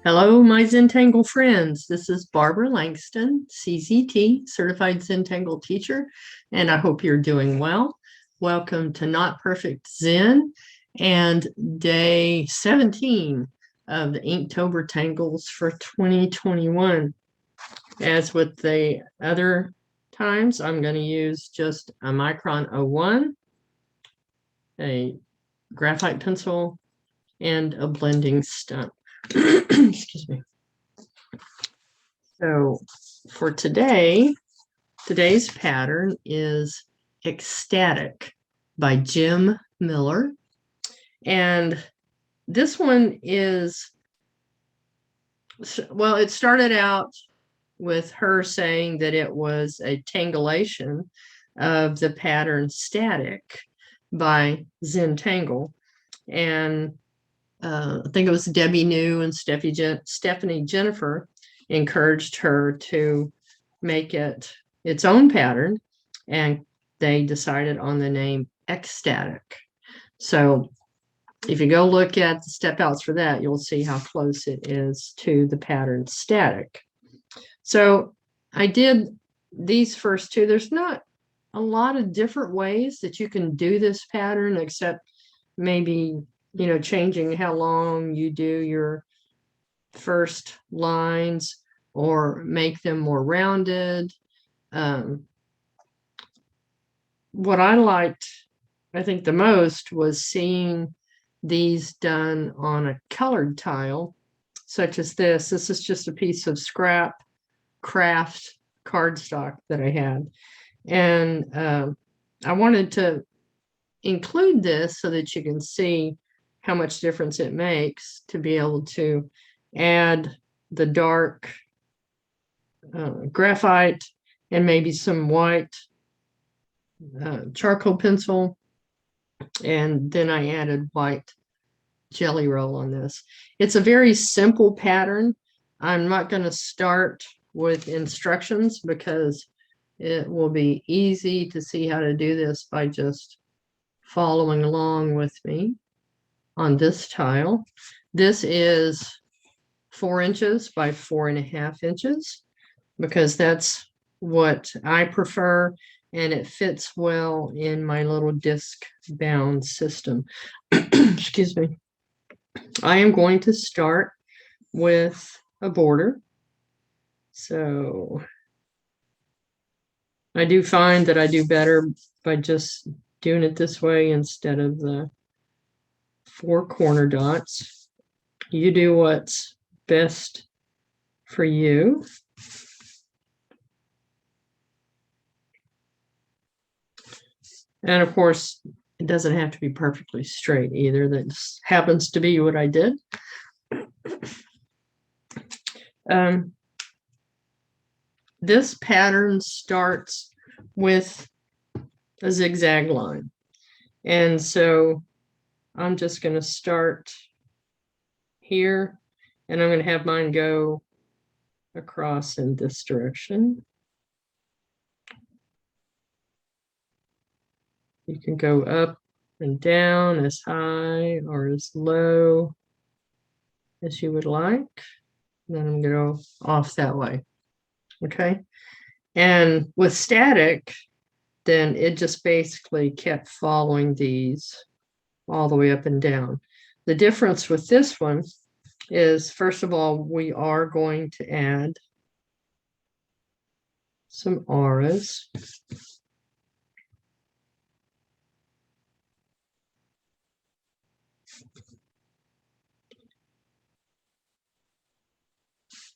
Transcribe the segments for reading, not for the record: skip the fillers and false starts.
Hello, my Zentangle friends. This is Barbara Langston, CZT, Certified Zentangle Teacher, and I hope you're doing well. Welcome to Not Perfect Zen and day 17 of the Inktober Tangles for 2021. As with the other times, I'm going to use just a Micron 01, a graphite pencil, and a blending stump. Excuse me. So for today's pattern is Ecstatic by Jim Miller. And this one is, well, it started out with her saying that it was a tangulation of the pattern Static by Zentangle. And I think it was Debbie New and Stephanie Jennifer encouraged her to make it its own pattern, and they decided on the name Ecstatic. So if you go look at the step outs for that, you'll see how close it is to the pattern Static. So I did these first two. There's not a lot of different ways that you can do this pattern, except maybe changing how long you do your first lines or make them more rounded. What I liked, I think, the most was seeing these done on a colored tile, such as this. This is just a piece of scrap craft cardstock that I had. And I wanted to include this so that you can see how much difference it makes to be able to add the dark graphite and maybe some white charcoal pencil. And then I added white jelly roll on this. It's a very simple pattern. I'm not going to start with instructions because it will be easy to see how to do this by just following along with me on this tile. This is 4 inches by 4.5 inches because that's what I prefer, and it fits well in my little disc bound system. Excuse me. I am going to start with a border. So I do find that I do better by just doing it this way instead of the 4 corner dots. You do what's best for you. And of course, it doesn't have to be perfectly straight either. That just happens to be what I did. This pattern starts with a zigzag line. And so I'm just going to start here, and I'm going to have mine go across in this direction. You can go up and down as high or as low as you would like. Then I'm going to go off that way. Okay. And with static, then it just basically kept following these all the way up and down. The difference with this one is, first of all, we are going to add some auras.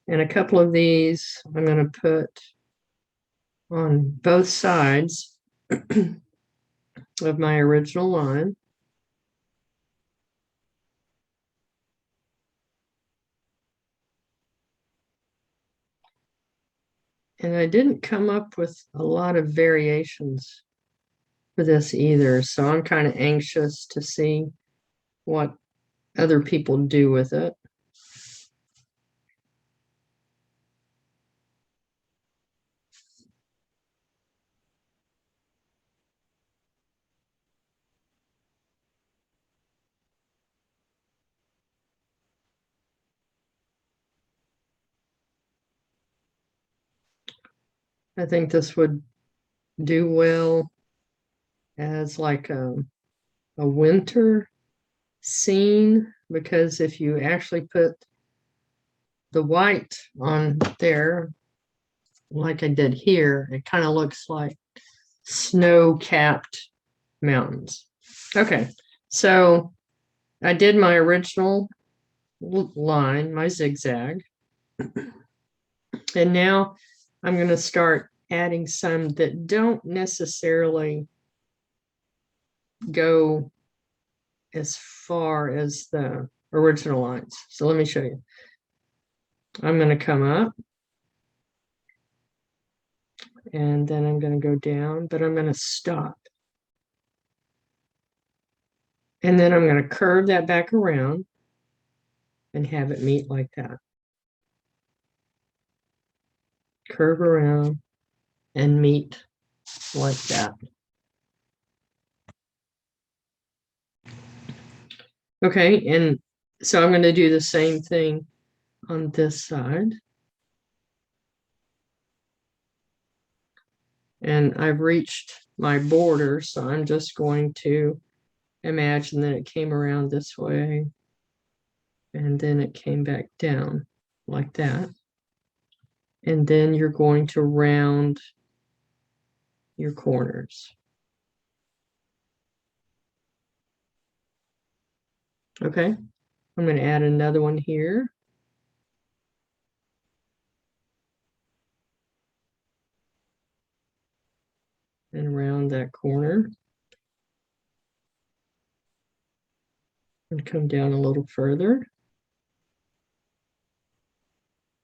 And a couple of these I'm going to put on both sides of my original line. And I didn't come up with a lot of variations for this either, so I'm kind of anxious to see what other people do with it. I think this would do well as like a winter scene, because if you actually put the white on there, like I did here, it kind of looks like snow-capped mountains. Okay, so I did my original line, my zigzag, and now I'm going to start adding some that don't necessarily go as far as the original lines. So let me show you. I'm going to come up, and then I'm going to go down, but I'm going to stop. And then I'm going to curve that back around and have it meet like that. Curve around and meet like that. Okay, and so I'm going to do the same thing on this side. And I've reached my border, so I'm just going to imagine that it came around this way, and then it came back down like that. And then you're going to round your corners. Okay, I'm going to add another one here. And round that corner. And come down a little further.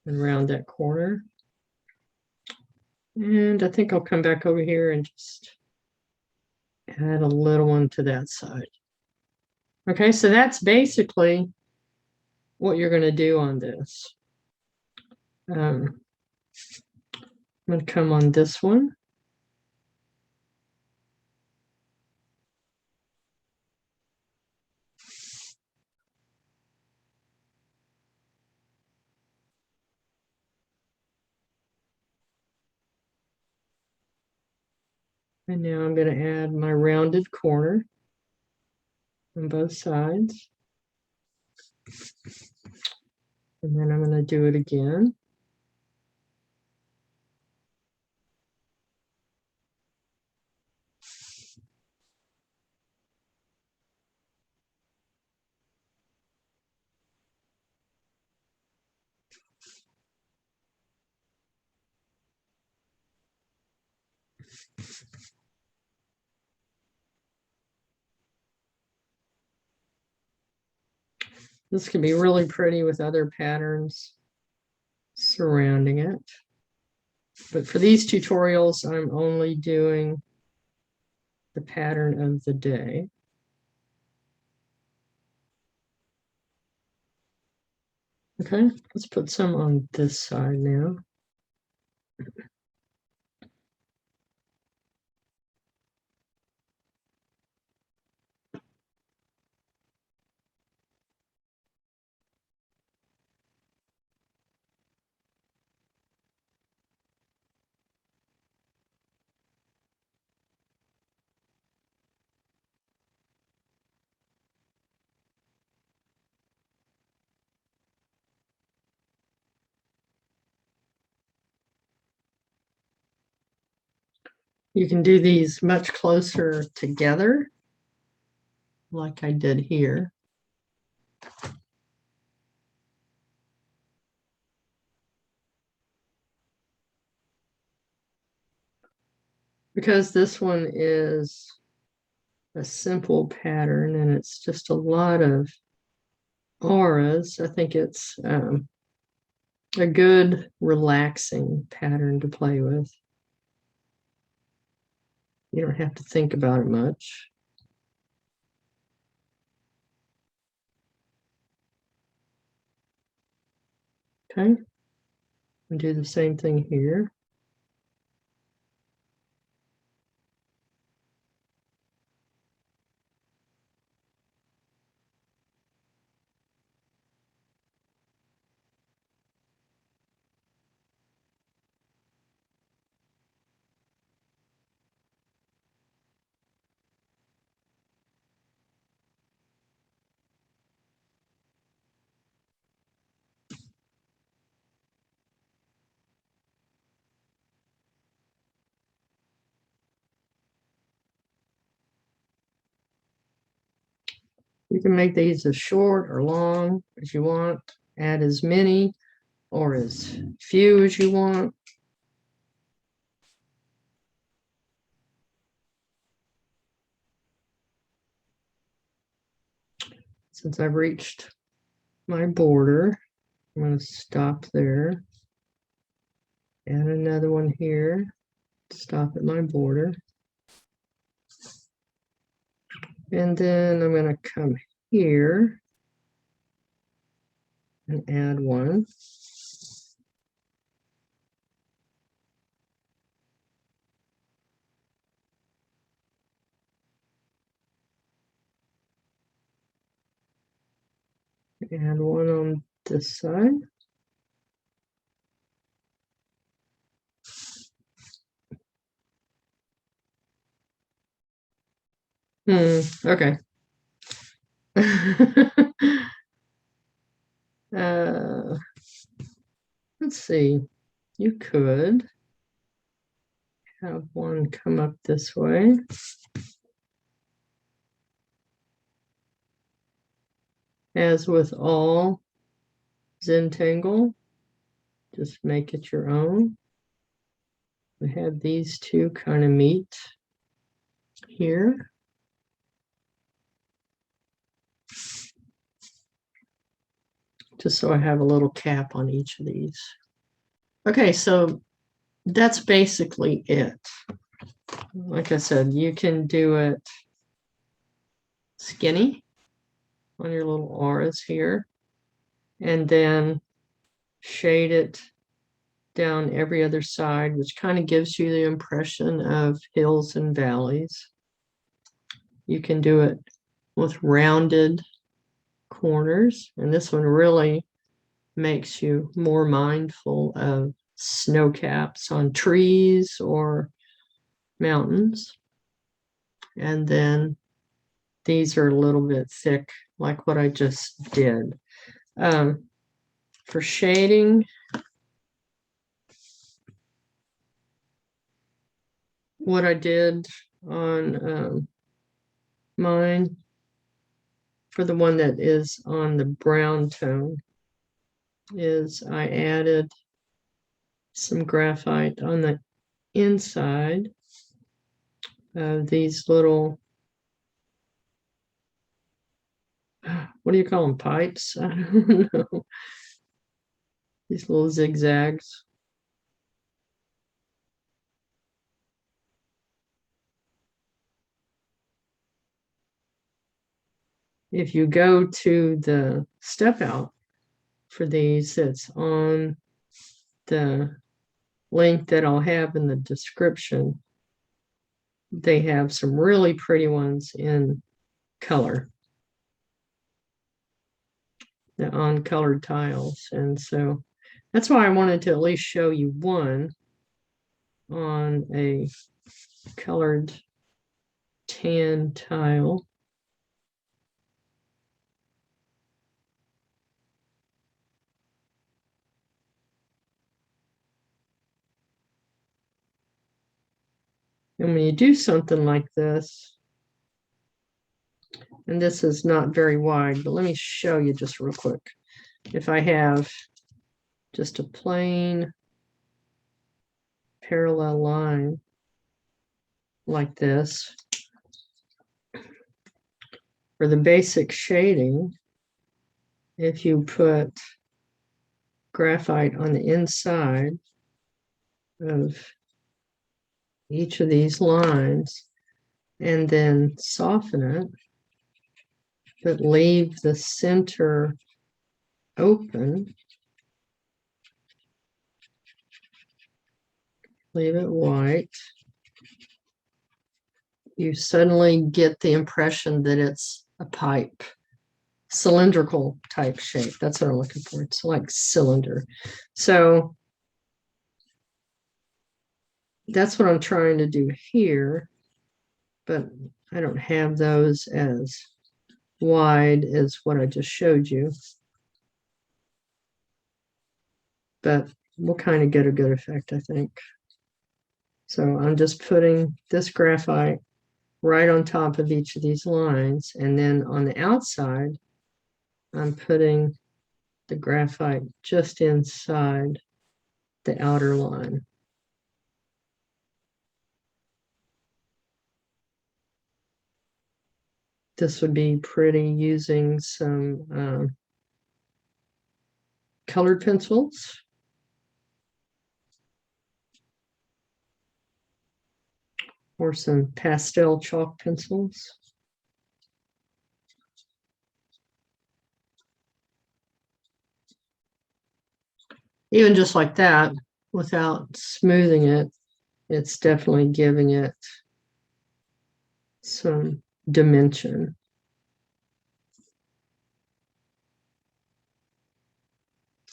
And round that corner. And I think I'll come back over here and just add a little one to that side. Okay, so that's basically what you're going to do on this. I'm going to come on this one. And now I'm going to add my rounded corner on both sides. And then I'm going to do it again. This can be really pretty with other patterns surrounding it. But for these tutorials, I'm only doing the pattern of the day. Okay, let's put some on this side now. You can do these much closer together, like I did here. Because this one is a simple pattern and it's just a lot of auras, I think it's a good relaxing pattern to play with. You don't have to think about it much. Okay, and do the same thing here. You can make these as short or long as you want, add as many or as few as you want. Since I've reached my border, I'm going to stop there. Add another one here. Stop at my border. And then I'm going to come here and add one. Add one on this side. Okay. Let's see. You could have one come up this way. As with all Zentangle, just make it your own. We have these two kind of meet here. Just so I have a little cap on each of these. Okay, so that's basically it. Like I said, you can do it skinny on your little auras here, and then shade it down every other side, which kind of gives you the impression of hills and valleys. You can do it with rounded corners, and this one really makes you more mindful of snow caps on trees or mountains. And then these are a little bit thick, like what I just did. For shading, what I did on mine, for the one that is on the brown tone, is I added some graphite on the inside of these little, what do you call them, pipes? I don't know. These little zigzags. If you go to the step out for these, it's on the link that I'll have in the description. They have some really pretty ones in color, the uncolored tiles. And so that's why I wanted to at least show you one on a colored tan tile. And when you do something like this, and this is not very wide, but let me show you just real quick. If I have just a plain parallel line like this, for the basic shading, if you put graphite on the inside of each of these lines and then soften it, but leave the center open, leave it white, you suddenly get the impression that it's a pipe, cylindrical type shape. That's what I'm looking for. It's like cylinder. So that's what I'm trying to do here, but I don't have those as wide as what I just showed you. But we'll kind of get a good effect, I think. So I'm just putting this graphite right on top of each of these lines. And then on the outside, I'm putting the graphite just inside the outer line. This would be pretty using some colored pencils. Or some pastel chalk pencils. Even just like that, without smoothing it, it's definitely giving it some dimension.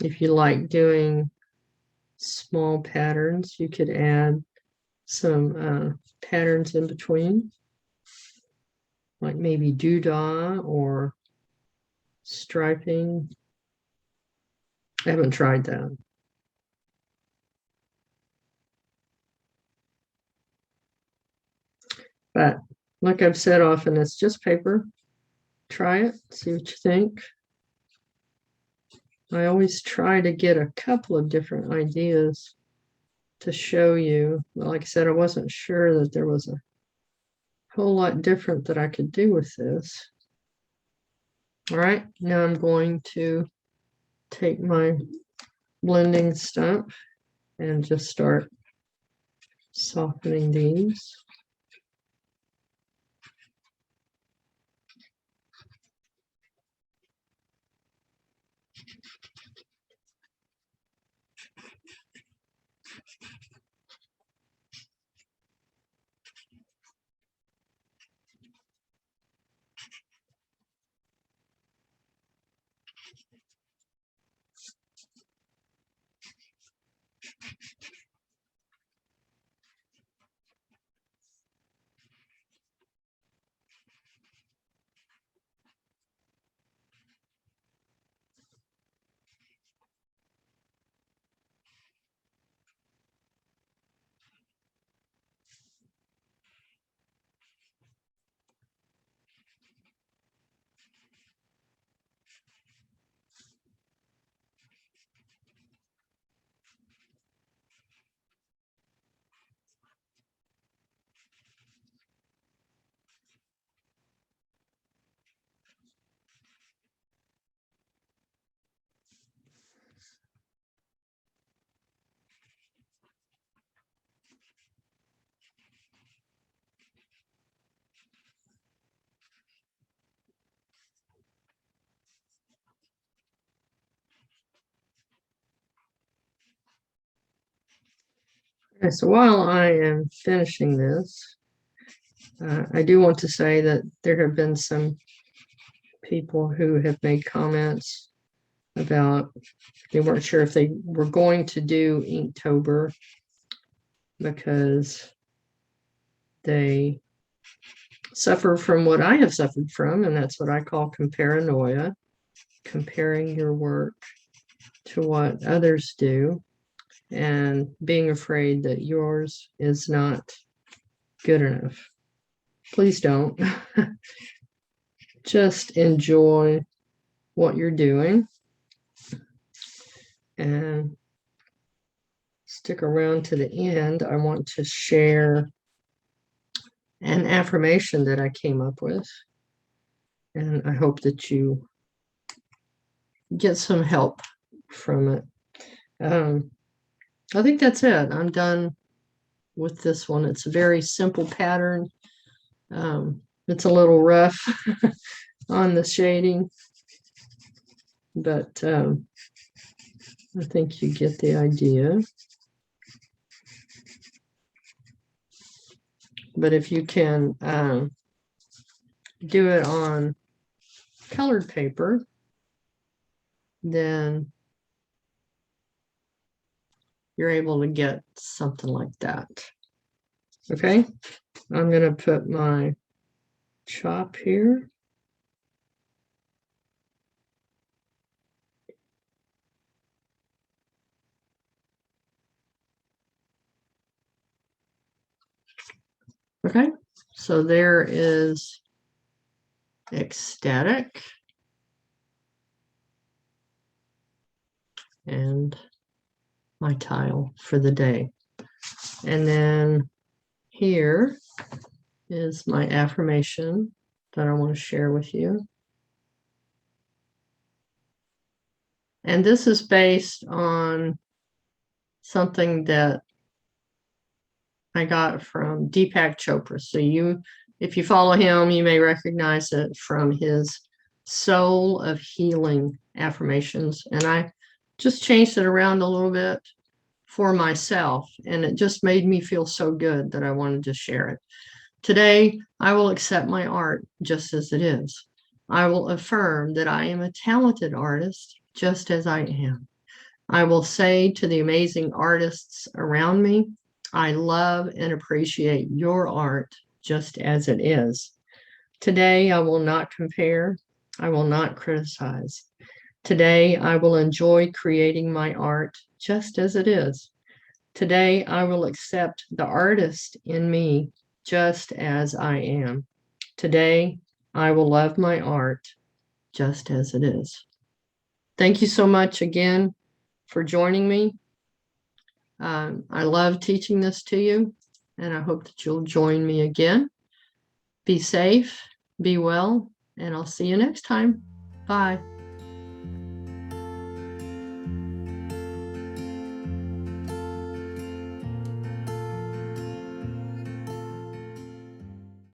If you like doing small patterns, you could add some patterns in between, like maybe doodah or striping. I haven't tried that. But like I've said often, it's just paper. Try it, see what you think. I always try to get a couple of different ideas to show you. Like I said, I wasn't sure that there was a whole lot different that I could do with this. All right, now I'm going to take my blending stump and just start softening these. Okay, so while I am finishing this, I do want to say that there have been some people who have made comments about they weren't sure if they were going to do Inktober because they suffer from what I have suffered from, and that's what I call comparanoia, comparing your work to what others do and being afraid that yours is not good enough. Please don't. Just enjoy what you're doing and stick around to the end. I want to share an affirmation that I came up with, and I hope that you get some help from it. I think that's it. I'm done with this one. It's a very simple pattern. It's a little rough on the shading, but I think you get the idea. But if you can do it on colored paper, then you're able to get something like that. Okay, I'm going to put my chop here. Okay, So there is Ecstatic and my tile for the day. And then here is my affirmation that I want to share with you. And this is based on something that I got from Deepak Chopra. So if you follow him, you may recognize it from his Soul of Healing affirmations. And I just changed it around a little bit for myself, and it just made me feel so good that I wanted to share it. Today, I will accept my art just as it is. I will affirm that I am a talented artist just as I am. I will say to the amazing artists around me, I love and appreciate your art just as it is. Today, I will not compare. I will not criticize. Today, I will enjoy creating my art just as it is. Today, I will accept the artist in me just as I am. Today, I will love my art just as it is. Thank you so much again for joining me. I love teaching this to you, and I hope that you'll join me again. Be safe, be well, and I'll see you next time. Bye.